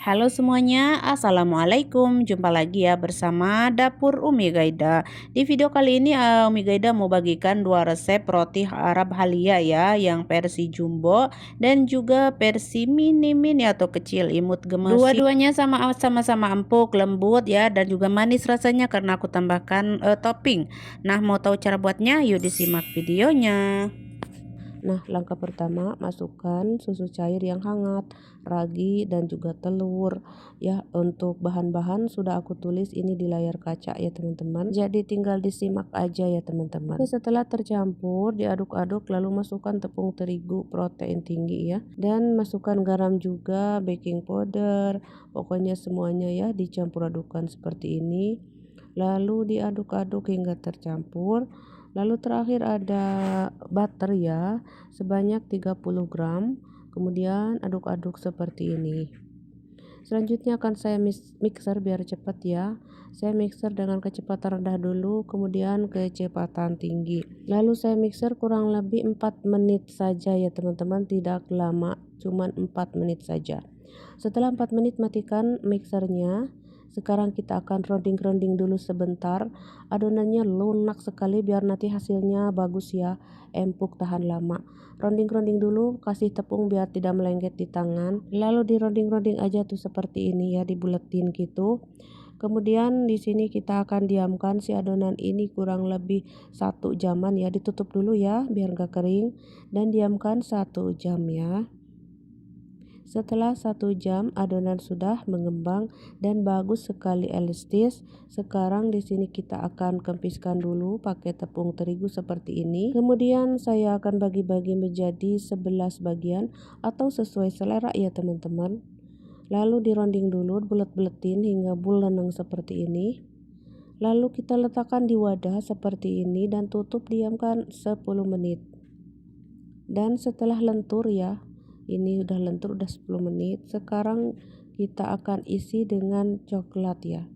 Halo semuanya, Assalamualaikum. Jumpa lagi ya bersama Dapur Umi Gaida. Di video kali ini Umi Gaida mau bagikan dua resep roti Arab Halia ya, yang versi jumbo dan juga versi mini atau kecil imut gemes. Dua-duanya sama-sama empuk, lembut ya, dan juga manis rasanya karena aku tambahkan topping. Nah, mau tahu cara buatnya? Yuk disimak videonya. Nah, langkah pertama, masukkan susu cair yang hangat, ragi, dan juga telur. Ya, untuk bahan-bahan sudah aku tulis ini di layar kaca ya teman-teman. Jadi tinggal disimak aja ya teman-teman. Setelah tercampur, diaduk-aduk lalu masukkan tepung terigu protein tinggi ya. Dan masukkan garam juga, baking powder, pokoknya semuanya ya dicampur adukkan seperti ini. Lalu diaduk-aduk hingga tercampur. Lalu terakhir ada butter ya, sebanyak 30 gram. Kemudian aduk-aduk seperti ini. Selanjutnya akan saya mixer biar cepat ya. Saya mixer dengan kecepatan rendah dulu, kemudian kecepatan tinggi. Lalu saya mixer kurang lebih 4 menit saja ya teman-teman, tidak lama, cuman 4 menit saja. Setelah 4 menit matikan mixernya. Sekarang kita akan rounding dulu sebentar. Adonannya lunak sekali biar nanti hasilnya bagus ya, empuk tahan lama. Rounding dulu, kasih tepung biar tidak melengket di tangan. Lalu di rounding aja tuh seperti ini ya, dibuletin gitu. Kemudian di sini kita akan diamkan si adonan ini kurang lebih 1 jaman ya, ditutup dulu ya biar gak kering dan diamkan 1 jam ya. Setelah 1 jam adonan sudah mengembang dan bagus sekali elastis. Sekarang di sini kita akan kempiskan dulu pakai tepung terigu seperti ini. Kemudian saya akan bagi-bagi menjadi 11 bagian atau sesuai selera ya teman-teman. Lalu dironding dulu, bulet-buletin hingga bulanang seperti ini. Lalu kita letakkan di wadah seperti ini dan tutup diamkan 10 menit. Dan setelah lentur ya, ini udah lentur udah 10 menit. Sekarang kita akan isi dengan coklat ya,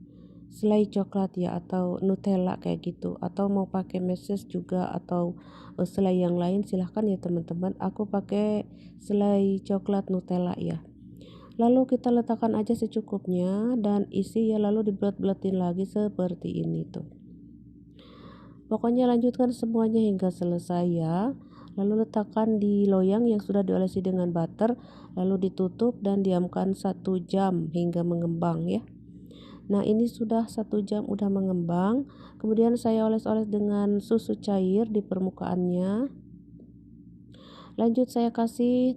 selai coklat ya, atau Nutella kayak gitu, atau mau pakai meses juga atau selai yang lain silahkan ya teman-teman. Aku pakai selai coklat Nutella ya. Lalu kita letakkan aja secukupnya dan isi ya, lalu dibulet-buletin lagi seperti ini tuh. Pokoknya lanjutkan semuanya hingga selesai ya. Lalu letakkan di loyang yang sudah diolesi dengan butter, lalu ditutup dan diamkan 1 jam hingga mengembang ya. Nah, ini sudah 1 jam udah mengembang. Kemudian saya oles-oles dengan susu cair di permukaannya. Lanjut saya kasih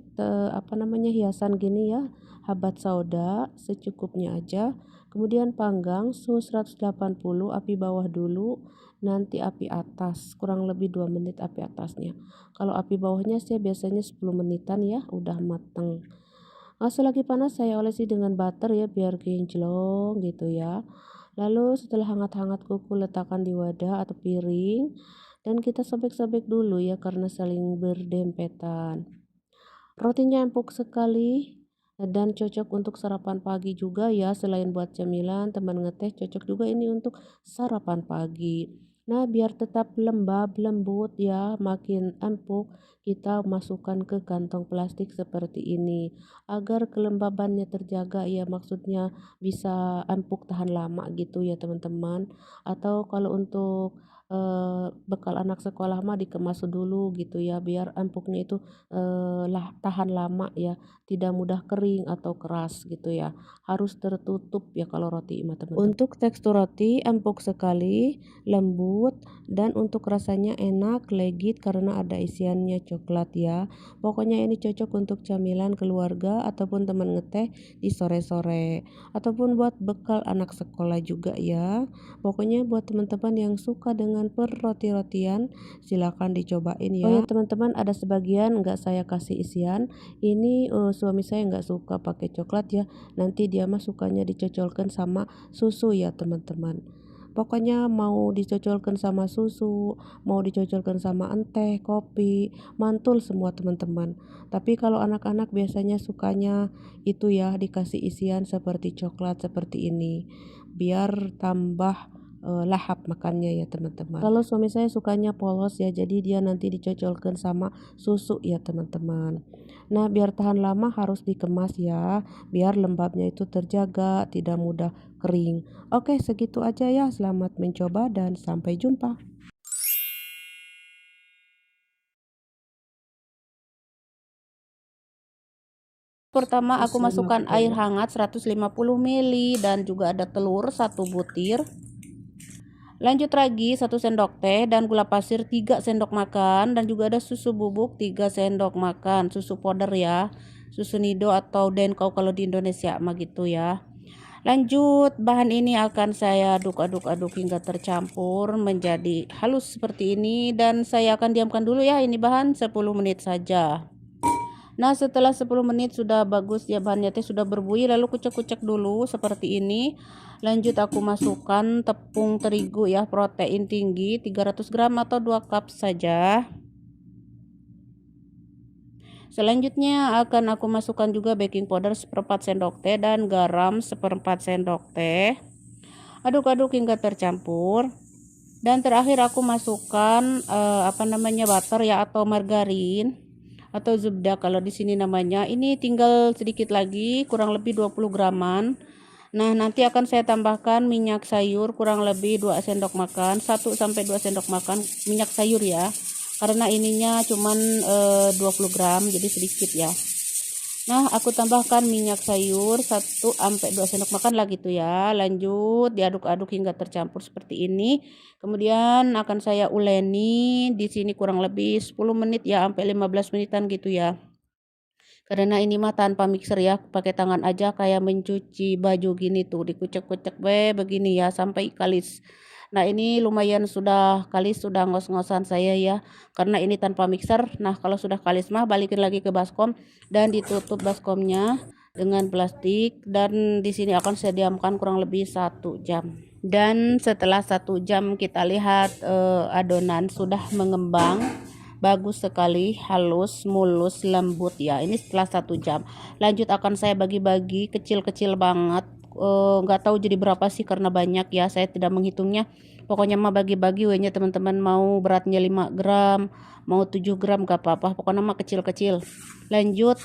hiasan gini ya, habat sauda secukupnya aja. Kemudian panggang suhu 180, api bawah dulu, nanti api atas kurang lebih 2 menit api atasnya. Kalau api bawahnya sih biasanya 10 menitan ya udah mateng. Selagi panas saya olesi dengan butter ya biar kinclong gitu ya. Lalu setelah hangat-hangat kuku letakkan di wadah atau piring dan kita sobek-sobek dulu ya karena saling berdempetan. Rotinya empuk sekali dan cocok untuk sarapan pagi juga ya. Selain buat cemilan, teman ngeteh cocok juga ini untuk sarapan pagi. Nah, biar tetap lembut ya, makin empuk, kita masukkan ke kantong plastik seperti ini agar kelembabannya terjaga ya, maksudnya bisa empuk tahan lama gitu ya teman-teman. Atau kalau untuk bekal anak sekolah mah dikemas dulu gitu ya biar empuknya itu tahan lama ya, tidak mudah kering atau keras gitu ya. Harus tertutup ya kalau roti mah teman-teman. Untuk tekstur roti empuk sekali, lembut, dan untuk rasanya enak, legit karena ada isiannya coklat ya. Pokoknya ini cocok untuk camilan keluarga ataupun teman ngeteh di sore-sore ataupun buat bekal anak sekolah juga ya. Pokoknya buat teman-teman yang suka dengan roti-rotian silakan dicobain ya. Oh ya teman-teman, ada sebagian nggak saya kasih isian. Ini suami saya nggak suka pakai coklat ya. Nanti dia mah sukanya dicocolkan sama susu ya teman-teman. Pokoknya mau dicocolkan sama susu, mau dicocolkan sama teh, kopi, mantul semua teman-teman. Tapi kalau anak-anak biasanya sukanya itu ya dikasih isian seperti coklat seperti ini. Biar tambah lahap makannya ya teman-teman. Kalau suami saya sukanya polos ya, jadi dia nanti dicocolkan sama susu ya teman-teman. Nah, biar tahan lama harus dikemas ya, biar lembabnya itu terjaga, tidak mudah kering. Oke, segitu aja ya. Selamat mencoba dan sampai jumpa. Pertama aku masukkan air hangat 150 ml dan juga ada telur 1 butir. Lanjut lagi 1 sendok teh dan gula pasir 3 sendok makan dan juga ada susu bubuk 3 sendok makan, susu powder ya. Susu nido atau denkau kalau di Indonesia mah gitu ya. Lanjut, bahan ini akan saya aduk-aduk hingga tercampur menjadi halus seperti ini dan saya akan diamkan dulu ya ini bahan 10 menit saja. Nah, setelah 10 menit sudah bagus ya bahannya teh sudah berbuih, lalu kucek-kucek dulu seperti ini. Lanjut aku masukkan tepung terigu ya, protein tinggi 300 gram atau 2 cup saja. Selanjutnya akan aku masukkan juga baking powder 1/4 sendok teh dan garam 1/4 sendok teh. Aduk-aduk hingga tercampur. Dan terakhir aku masukkan butter ya atau margarin atau zubda kalau di sini namanya. Ini tinggal sedikit lagi, kurang lebih 20 graman. Nah, nanti akan saya tambahkan minyak sayur kurang lebih 2 sendok makan, 1 sampai 2 sendok makan minyak sayur ya. Karena ininya cuman 20 gram jadi sedikit ya. Nah, aku tambahkan minyak sayur 1 sampai 2 sendok makan lah gitu ya. Lanjut diaduk-aduk hingga tercampur seperti ini. Kemudian akan saya uleni di sini kurang lebih 10 menit ya sampai 15 menitan gitu ya. Karena ini mah tanpa mixer ya, pakai tangan aja kayak mencuci baju gini tuh, dikucek-kucek begini ya sampai kalis. Nah, ini lumayan sudah kalis, sudah ngos-ngosan saya ya, karena ini tanpa mixer. Nah, kalau sudah kalis mah balikin lagi ke baskom dan ditutup baskomnya dengan plastik dan di sini akan saya diamkan kurang lebih 1 jam. Dan setelah 1 jam kita lihat adonan sudah mengembang. Bagus sekali, halus, mulus, lembut ya. Ini setelah 1 jam. Lanjut akan saya bagi-bagi kecil-kecil banget. Nggak tahu jadi berapa sih karena banyak ya. Saya tidak menghitungnya. Pokoknya mah bagi-bagi wehnya teman-teman, mau beratnya 5 gram, mau 7 gram gak apa-apa. Pokoknya mah kecil-kecil. Lanjut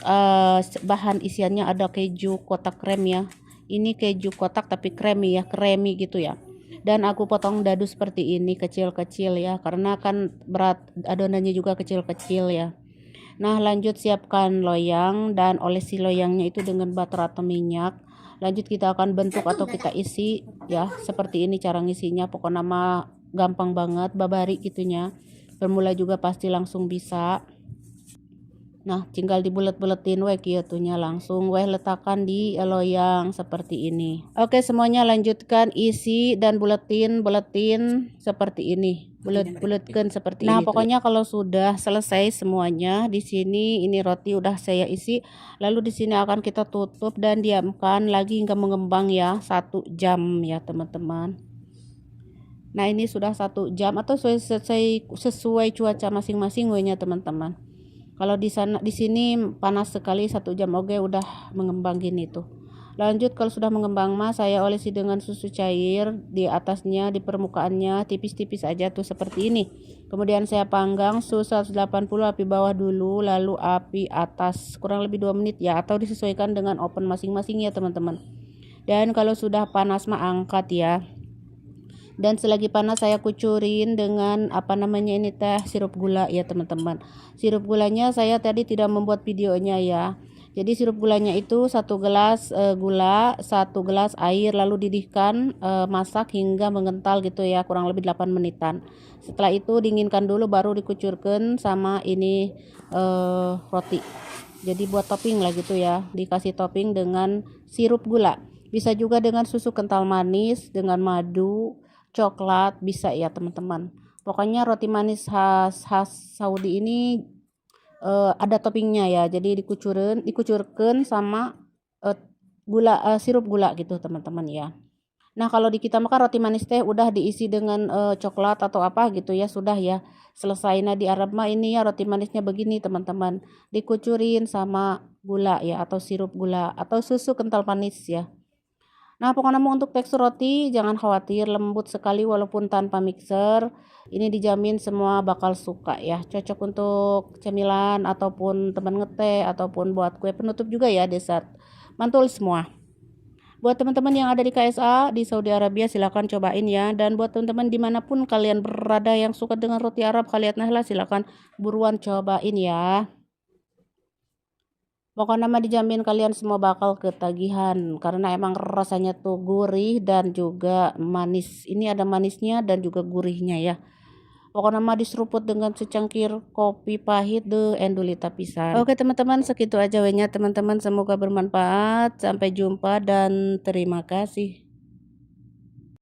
bahan isiannya ada keju kotak krem ya. Ini keju kotak tapi kremi ya, kremi gitu ya. Dan aku potong dadu seperti ini kecil-kecil ya, karena kan berat adonannya juga kecil-kecil ya. Nah, lanjut siapkan loyang dan olesi loyangnya itu dengan butter atau minyak. Lanjut kita akan bentuk atau kita isi ya, seperti ini cara ngisinya. Pokoknya mah gampang banget, babari gitunya. Pemula juga pasti langsung bisa. Nah, tinggal dibulet-buletin weh kieutunya langsung weh letakkan di loyang seperti ini. Oke, semuanya lanjutkan isi dan buletin seperti ini. Bulet-buletkan seperti ini. Nah, pokoknya kalau sudah selesai semuanya di sini ini roti udah saya isi. Lalu di sini akan kita tutup dan diamkan lagi hingga mengembang ya 1 jam ya, teman-teman. Nah, ini sudah 1 jam atau sesuai cuaca masing-masing wehnya teman-teman. Kalau di sini panas sekali 1 jam oke udah mengembang gini tuh. Lanjut kalau sudah mengembang mah saya olesi dengan susu cair di atasnya, di permukaannya tipis-tipis aja tuh seperti ini. Kemudian saya panggang suhu 180 api bawah dulu, lalu api atas kurang lebih 2 menit ya, atau disesuaikan dengan oven masing-masing ya teman-teman. Dan kalau sudah panas mah angkat ya. Dan selagi panas saya kucurin dengan ini teh sirup gula ya teman-teman. Sirup gulanya saya tadi tidak membuat videonya ya. Jadi sirup gulanya itu 1 gelas gula, 1 gelas air, lalu didihkan masak hingga mengental gitu ya, kurang lebih 8 menitan. Setelah itu dinginkan dulu baru dikucurkan sama ini roti. Jadi buat topping lah gitu ya, dikasih topping dengan sirup gula. Bisa juga dengan susu kental manis, dengan madu, coklat bisa ya teman-teman. Pokoknya roti manis khas Saudi ini ada toppingnya ya, jadi dikucurkan sama sirup gula gitu teman-teman ya. Nah, kalau di kita makan roti manis teh udah diisi dengan coklat atau apa gitu ya, sudah ya selesai. Nah, di Arab mah ini ya roti manisnya begini teman-teman, dikucurin sama gula ya atau sirup gula atau susu kental manis ya. Nah, pokoknya mau untuk tekstur roti jangan khawatir, lembut sekali walaupun tanpa mixer. Ini dijamin semua bakal suka ya. Cocok untuk cemilan ataupun teman ngeteh ataupun buat kue penutup juga ya, dessert. Mantul semua. Buat teman-teman yang ada di KSA di Saudi Arabia silahkan cobain ya. Dan buat teman-teman dimanapun kalian berada yang suka dengan roti Arab kalian lah silahkan buruan cobain ya. Pokoknya mah dijamin kalian semua bakal ketagihan karena emang rasanya tuh gurih dan juga manis. Ini ada manisnya dan juga gurihnya ya. Pokoknya mah diseruput dengan secangkir kopi pahit deh endulita pisan. Oke teman-teman segitu aja wenya teman-teman, semoga bermanfaat. Sampai jumpa dan terima kasih.